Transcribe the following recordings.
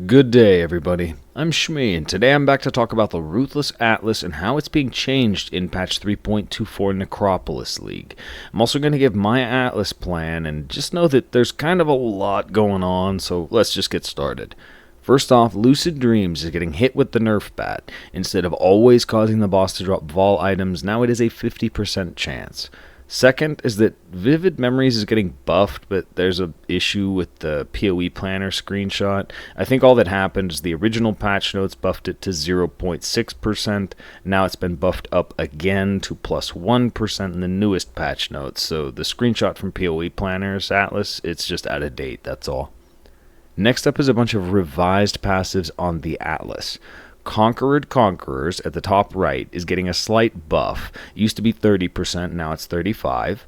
Good day, everybody. I'm Shmee, and today I'm back to talk about the Ruthless Atlas and how it's being changed in patch 3.24 Necropolis League. I'm also going to give my Atlas plan, and just know that there's kind of a lot going on, so let's just get started. First off, Lucid Dreams is getting hit with the Nerf bat. Instead of always causing the boss to drop Vol items, now it is a 50% chance. Second is that Vivid Memories is getting buffed, but there's an issue with the PoE planner screenshot. I think all that happened is the original patch notes buffed it to 0.6%. Now it's been buffed up again to plus 1% in the newest patch notes. So the screenshot from PoE Planner's Atlas, it's just out of date, that's all. Next up is a bunch of revised passives on the Atlas. Conquered Conquerors at the top right is getting a slight buff. It used to be 30%, now it's 35%.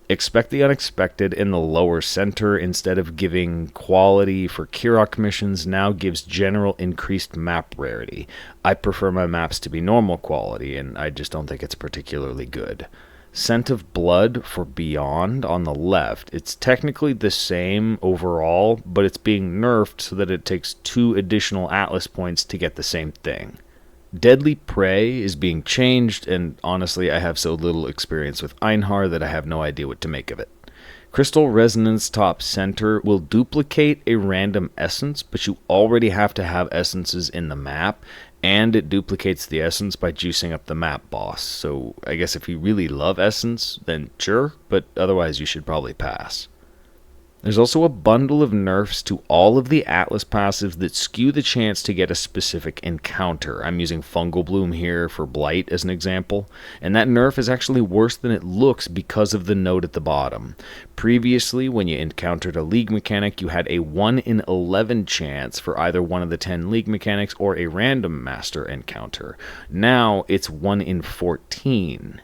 Expect the Unexpected in the lower center, instead of giving quality for Kirok missions, now gives general increased map rarity. I prefer my maps to be normal quality, and I just don't think it's particularly good. Scent of Blood for Beyond on the left. It's technically the same overall, but it's being nerfed so that it takes 2 additional Atlas points to get the same thing. Deadly Prey is being changed, and honestly I have so little experience with Einhar that I have no idea what to make of it. Crystal Resonance top center will duplicate a random essence, but you already have to have essences in the map, and it duplicates the essence by juicing up the map boss. So I guess if you really love essence, then sure, but otherwise you should probably pass. There's also a bundle of nerfs to all of the Atlas passives that skew the chance to get a specific encounter. I'm using Fungal Bloom here for Blight as an example, and that nerf is actually worse than it looks because of the note at the bottom. Previously, when you encountered a League mechanic, you had a 1 in 11 chance for either one of the 10 League mechanics or a random master encounter. Now it's 1 in 14.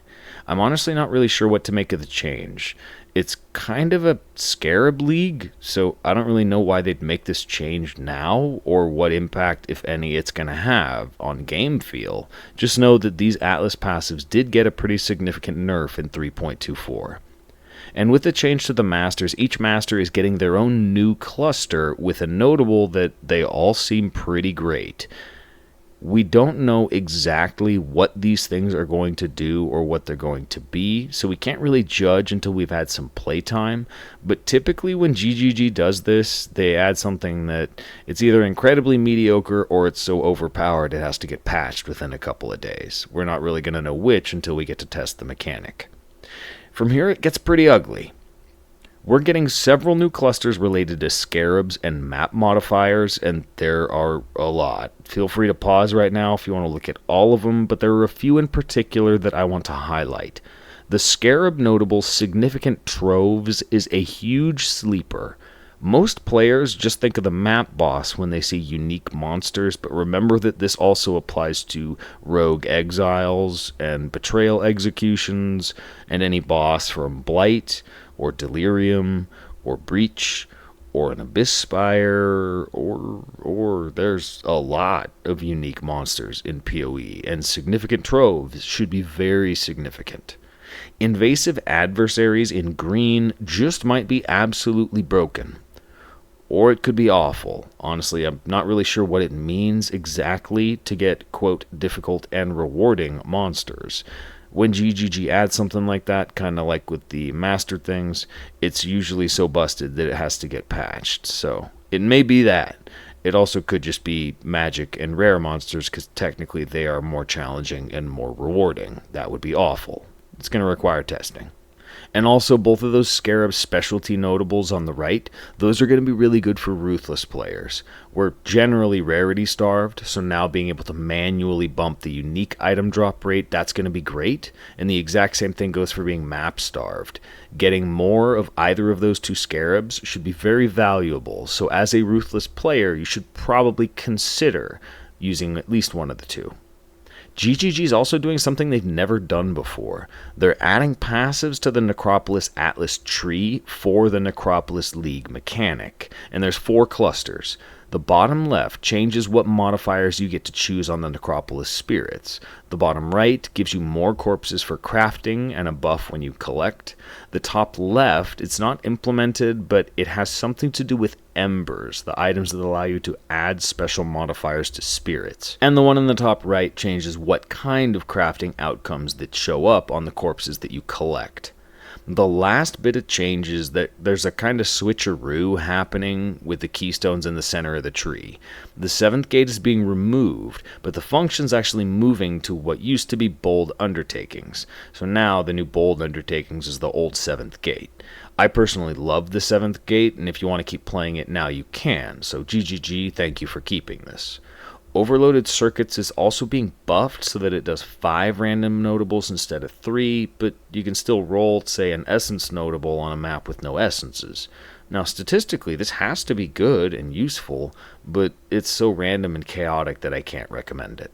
I'm honestly not really sure what to make of the change. It's kind of a Scarab League, so I don't really know why they'd make this change now, or what impact, if any, it's going to have on game feel. Just know that these Atlas passives did get a pretty significant nerf in 3.24. And with the change to the Masters, each Master is getting their own new cluster, with a notable that they all seem pretty great. We don't know exactly what these things are going to do or what they're going to be, so we can't really judge until we've had some playtime. But typically when GGG does this, they add something that it's either incredibly mediocre or it's so overpowered it has to get patched within a couple of days. We're not really going to know which until we get to test the mechanic. From here it gets pretty ugly. We're getting several new clusters related to scarabs and map modifiers, and there are a lot. Feel free to pause right now if you want to look at all of them, but there are a few in particular that I want to highlight. The Scarab notable Significant Troves is a huge sleeper. Most players just think of the map boss when they see unique monsters, but remember that this also applies to rogue exiles and betrayal executions, and any boss from Blight, or Delirium, or Breach, or an Abyss Spire, or there's a lot of unique monsters in PoE, and Significant Troves should be very significant. Invasive Adversaries in green just might be absolutely broken. Or it could be awful. Honestly, I'm not really sure what it means exactly to get, quote, difficult and rewarding monsters. When GGG adds something like that, kind of like with the master things, it's usually so busted that it has to get patched. So it may be that. It also could just be magic and rare monsters, because technically they are more challenging and more rewarding. That would be awful. It's going to require testing. And also, both of those Scarab specialty notables on the right, those are going to be really good for Ruthless players. We're generally rarity starved, so now being able to manually bump the unique item drop rate, that's going to be great. And the exact same thing goes for being map starved. Getting more of either of those 2 Scarabs should be very valuable, so as a Ruthless player, you should probably consider using at least one of the 2. GGG is also doing something they've never done before. They're adding passives to the Necropolis Atlas tree for the Necropolis League mechanic, and there's 4 clusters. The bottom left changes what modifiers you get to choose on the Necropolis spirits. The bottom right gives you more corpses for crafting and a buff when you collect. The top left, it's not implemented, but it has something to do with embers, the items that allow you to add special modifiers to spirits. And the one in the top right changes what kind of crafting outcomes that show up on the corpses that you collect. The last bit of change is that there's a kind of switcheroo happening with the keystones in the center of the tree. The 7th gate is being removed, but the function's actually moving to what used to be bold undertakings. So now the new bold undertakings is the old 7th gate. I personally love the 7th gate, and if you want to keep playing it now you can, so GGG, thank you for keeping this. Overloaded Circuits is also being buffed so that it does 5 random notables instead of 3, but you can still roll, say, an essence notable on a map with no essences. Now, statistically, this has to be good and useful, but it's so random and chaotic that I can't recommend it.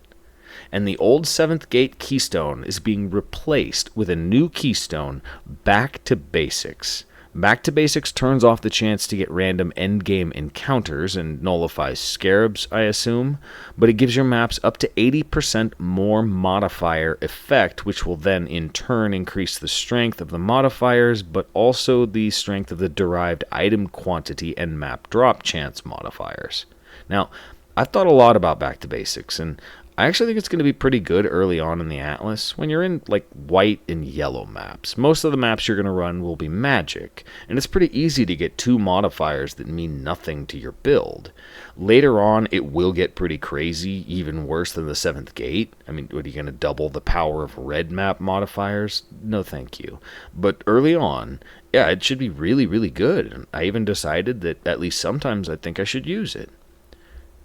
And the old 7th gate keystone is being replaced with a new keystone, Back to Basics. Back to Basics turns off the chance to get random endgame encounters and nullifies scarabs, I assume, but it gives your maps up to 80% more modifier effect, which will then in turn increase the strength of the modifiers, but also the strength of the derived item quantity and map drop chance modifiers. Now, I've thought a lot about Back to Basics, and I actually think it's going to be pretty good early on in the Atlas when you're in like white and yellow maps. Most of the maps you're going to run will be magic, and it's pretty easy to get 2 modifiers that mean nothing to your build. Later on, it will get pretty crazy, even worse than the 7th gate. I mean, what, are you going to double the power of red map modifiers? No thank you. But early on, yeah, it should be really, really good, and I even decided that at least sometimes I think I should use it.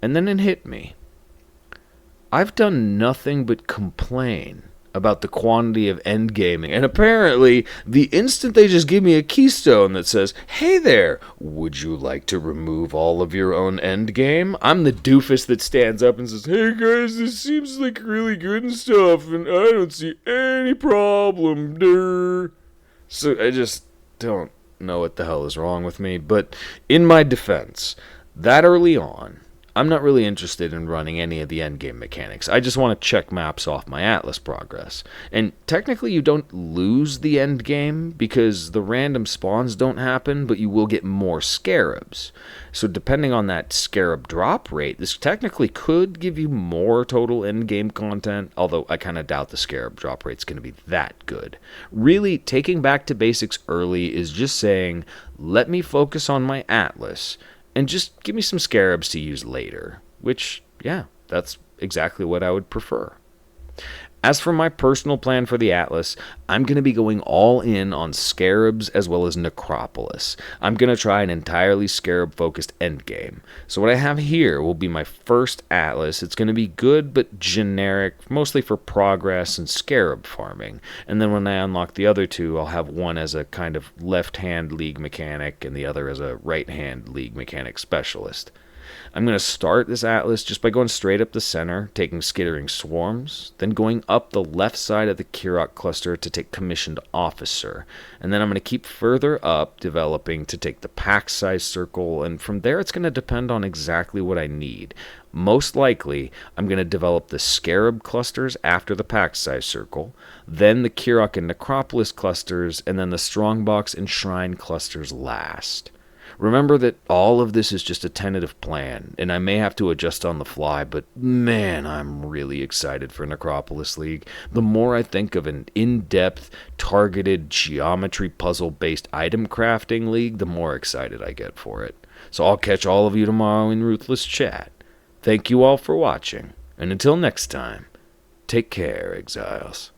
And then it hit me. I've done nothing but complain about the quantity of endgaming, and apparently, the instant they just give me a keystone that says, "Hey there, would you like to remove all of your own endgame?" I'm the doofus that stands up and says, "Hey guys, this seems like really good and stuff, and I don't see any problem, durr." So I just don't know what the hell is wrong with me, but in my defense, that early on, I'm not really interested in running any of the endgame mechanics. I just want to check maps off my Atlas progress. And technically you don't lose the endgame because the random spawns don't happen, but you will get more scarabs. So depending on that scarab drop rate, this technically could give you more total endgame content, although I kind of doubt the scarab drop rate's going to be that good. Really, taking Back to Basics early is just saying, let me focus on my Atlas, and just give me some scarabs to use later, which, yeah, that's exactly what I would prefer. As for my personal plan for the Atlas, I'm going to be going all in on scarabs as well as Necropolis. I'm going to try an entirely scarab-focused endgame. So what I have here will be my first Atlas. It's going to be good but generic, mostly for progress and scarab farming. And then when I unlock the other 2, I'll have one as a kind of left-hand league mechanic and the other as a right-hand league mechanic specialist. I'm going to start this Atlas just by going straight up the center, taking Skittering Swarms, then going up the left side of the Kirok cluster to take Commissioned Officer, and then I'm going to keep further up, developing to take the pack size circle, and from there it's going to depend on exactly what I need. Most likely, I'm going to develop the Scarab clusters after the pack size circle, then the Kirok and Necropolis clusters, and then the Strongbox and Shrine clusters last. Remember that all of this is just a tentative plan, and I may have to adjust on the fly, but man, I'm really excited for Necropolis League. The more I think of an in-depth, targeted, geometry puzzle-based item crafting league, the more excited I get for it. So I'll catch all of you tomorrow in Ruthless Chat. Thank you all for watching, and until next time, take care, Exiles.